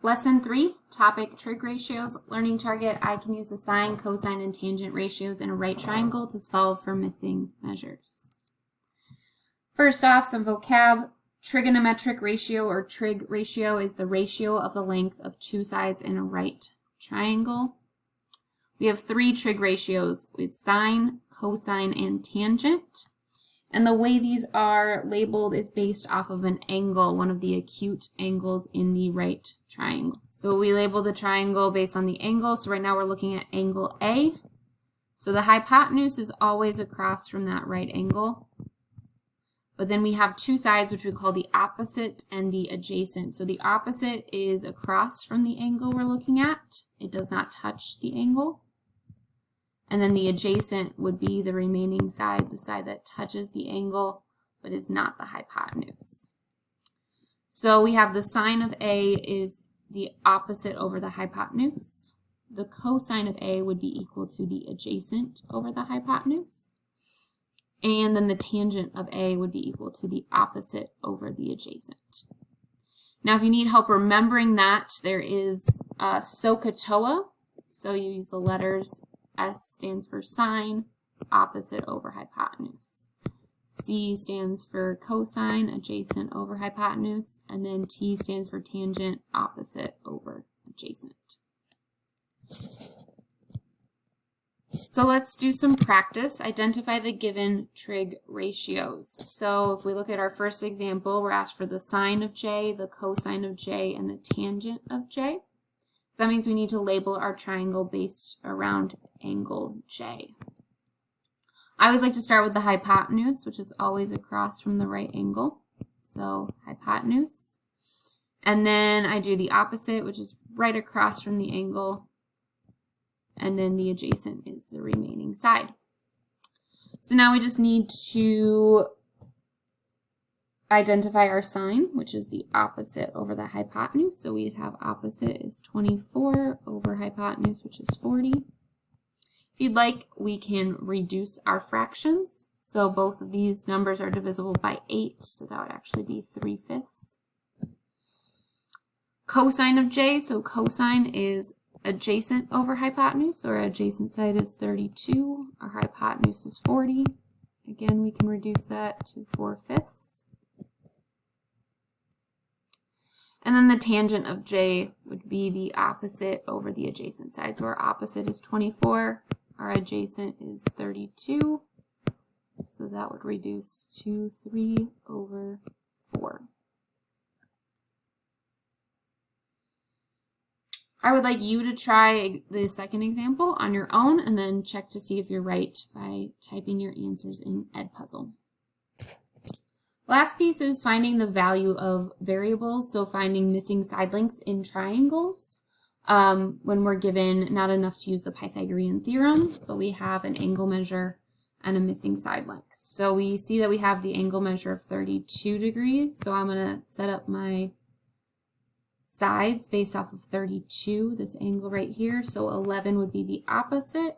Lesson 3, topic trig ratios. Learning target, I can use the sine, cosine, and tangent ratios in a right triangle to solve for missing measures. First off, some vocab. Trigonometric ratio or trig ratio is the ratio of the length of two sides in a right triangle. We have 3 trig ratios. We have sine, cosine, and tangent. And the way these are labeled is based off of an angle, one of the acute angles in the right triangle. So we label the triangle based on the angle. So right now we're looking at angle A. So the hypotenuse is always across from that right angle. But then we have 2 sides, which we call the opposite and the adjacent. So the opposite is across from the angle we're looking at. It does not touch the angle. And then the adjacent would be the remaining side, the side that touches the angle, but is not the hypotenuse. So we have the sine of A is the opposite over the hypotenuse. The cosine of A would be equal to the adjacent over the hypotenuse. And then the tangent of A would be equal to the opposite over the adjacent. Now, if you need help remembering that, there is SOHCAHTOA. So you use the letters. S stands for sine, opposite over hypotenuse. C stands for cosine, adjacent over hypotenuse. And then T stands for tangent, opposite over adjacent. So let's do some practice. Identify the given trig ratios. So if we look at our first example, we're asked for the sine of J, the cosine of J, and the tangent of J. So that means we need to label our triangle based around angle J. I always like to start with the hypotenuse, which is always across from the right angle. So hypotenuse. And then I do the opposite, which is right across from the angle. And then the adjacent is the remaining side. So now we just need to identify our sine, which is the opposite over the hypotenuse. So we'd have opposite is 24 over hypotenuse, which is 40. If you'd like, we can reduce our fractions. So both of these numbers are divisible by 8, so that would actually be 3/5. Cosine of J, so cosine is adjacent over hypotenuse, or adjacent side is 32. Our hypotenuse is 40. Again, we can reduce that to 4/5. And then the tangent of J would be the opposite over the adjacent side. So our opposite is 24, our adjacent is 32. So that would reduce to 3/4. I would like you to try the second example on your own and then check to see if you're right by typing your answers in Edpuzzle. Last piece is finding the value of variables, so finding missing side lengths in triangles. When we're given not enough to use the Pythagorean theorem, but we have an angle measure and a missing side length. So we see that we have the angle measure of 32 degrees, so I'm going to set up my sides based off of 32, this angle right here. So 11 would be the opposite,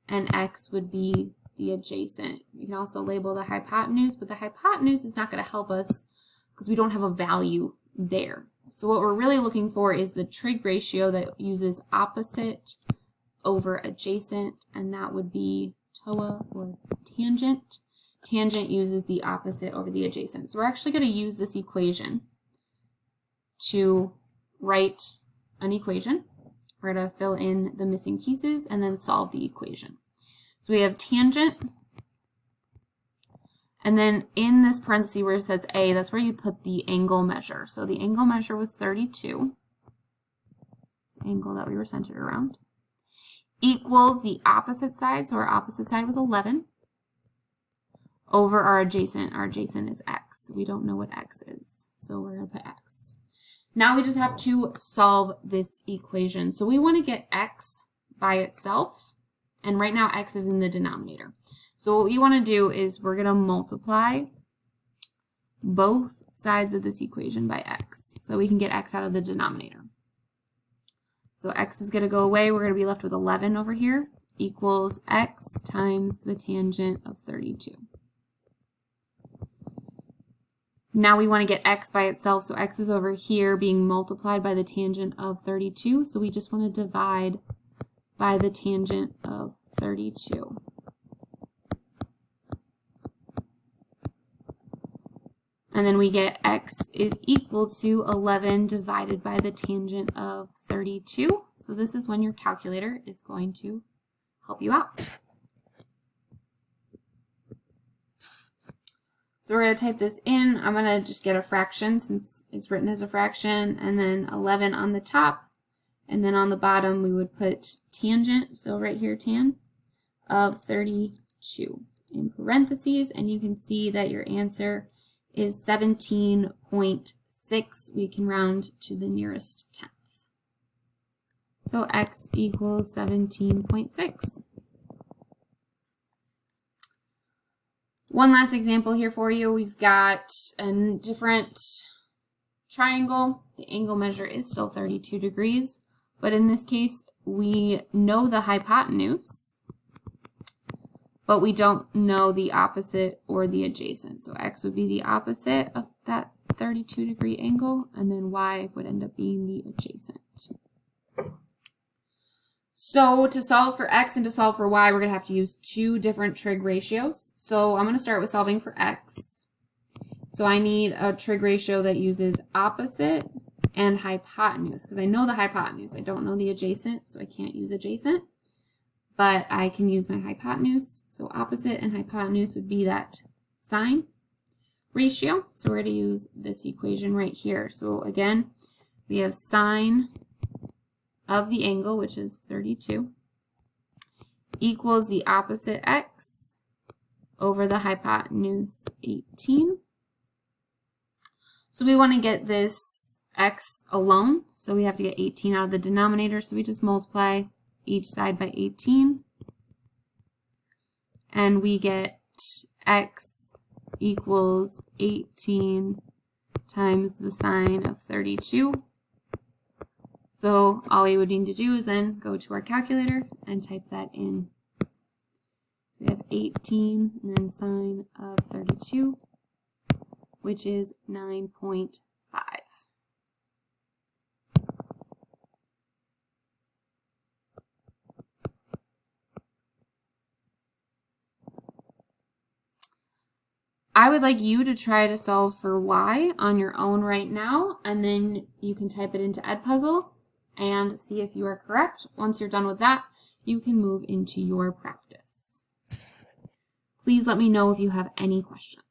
and x would be the adjacent. We can also label the hypotenuse, but the hypotenuse is not going to help us because we don't have a value there. So what we're really looking for is the trig ratio that uses opposite over adjacent, and that would be TOA or tangent. Tangent uses the opposite over the adjacent. So we're actually going to use this equation to write an equation. We're going to fill in the missing pieces and then solve the equation. So we have tangent, and then in this parenthesis where it says A, that's where you put the angle measure. So the angle measure was 32, the angle that we were centered around, equals the opposite side, so our opposite side was 11, over our adjacent. Our adjacent is x. We don't know what x is, so we're going to put x. Now we just have to solve this equation. So we want to get x by itself. And right now, x is in the denominator. So what we want to do is we're going to multiply both sides of this equation by x. So we can get x out of the denominator. So x is going to go away. We're going to be left with 11 over here equals x times the tangent of 32. Now we want to get x by itself, so x is over here being multiplied by the tangent of 32, so we just want to divide by the tangent of 32. And then we get x is equal to 11 divided by the tangent of 32. So this is when your calculator is going to help you out. So we're going to type this in. I'm going to just get a fraction since it's written as a fraction, and then 11 on the top, and then on the bottom we would put tangent, so right here tan, of 32 in parentheses, and you can see that your answer is 17.6. We can round to the nearest tenth. So x equals 17.6. One last example here for you. We've got a different triangle. The angle measure is still 32 degrees, but in this case, we know the hypotenuse, but we don't know the opposite or the adjacent. So x would be the opposite of that 32 degree angle, and then y would end up being the adjacent. So to solve for x and to solve for y, we're going to have to use two different trig ratios. So I'm going to start with solving for x. So I need a trig ratio that uses opposite and hypotenuse, because I know the hypotenuse. I don't know the adjacent, so I can't use adjacent, but I can use my hypotenuse. So opposite and hypotenuse would be that sine ratio. So we're going to use this equation right here. So again, we have sine of the angle, which is 32, equals the opposite x over the hypotenuse 18. So we want to get this x alone, so we have to get 18 out of the denominator, so we just multiply each side by 18, and we get x equals 18 times the sine of 32. So all we would need to do is then go to our calculator and type that in. We have 18 and then sine of 32, which is 9.5. I would like you to try to solve for y on your own right now, and then you can type it into Edpuzzle and see if you are correct. Once you're done with that, you can move into your practice. Please let me know if you have any questions.